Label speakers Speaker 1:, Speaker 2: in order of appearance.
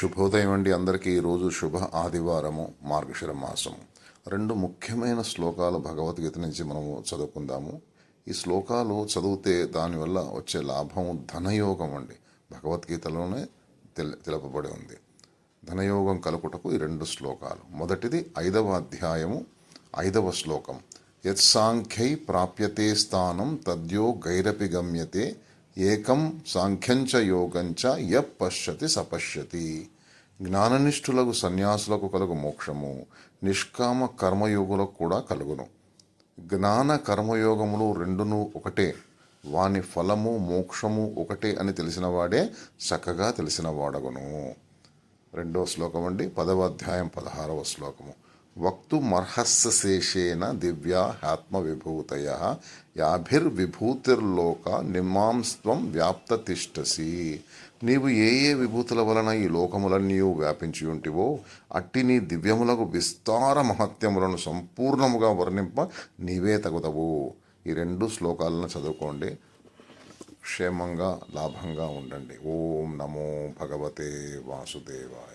Speaker 1: శుభోదయం అండి అందరికీ. ఈరోజు శుభ ఆదివారము, మార్గశిర మాసము. రెండు ముఖ్యమైన శ్లోకాలు భగవద్గీత నుంచి మనము చదువుకుందాము. ఈ శ్లోకాలు చదివితే దానివల్ల వచ్చే లాభం ధనయోగం అండి. భగవద్గీతలోనే తెలుపబడి ఉంది. ధనయోగం కలుపుటకు ఈ రెండు శ్లోకాలు. మొదటిది 5వ అధ్యాయము 5వ శ్లోకం. యత్సాంఖ్యై ప్రాప్యతే స్థానం తద్యో గైరపి గమ్యతే ఏకం సాంఖ్యంచ యోగంచ యః పశ్యతి సపశ్యతి. జ్ఞాననిష్ఠులకు సన్యాసులకు కలుగు మోక్షము నిష్కామ కర్మయోగులకు కూడా కలుగును. జ్ఞాన కర్మయోగములు రెండును ఒకటే, వాని ఫలము మోక్షము ఒకటే అని తెలిసిన వాడే చక్కగా తెలిసిన వాడగును. రెండో శ్లోకం అండి, 10వ అధ్యాయం 16వ శ్లోకము. వక్తుమర్హస్సేషేణ దివ్యా ఆత్మ విభూతయ యాభిర్విభూతిర్లోక నిమాంస్త్వం వ్యాప్త తిష్టసి. నీవు ఏ ఏ విభూతుల వలన ఈ లోకములన్నీ వ్యాపించి ఉంటివో అట్టి నీ దివ్యములకు విస్తార మహత్యములను సంపూర్ణముగా వర్ణింప నీవే తగుదవు. ఈ రెండు శ్లోకాలను చదువుకోండి, క్షేమంగా లాభంగా ఉండండి. ఓం నమో భగవతే వాసుదేవాయ.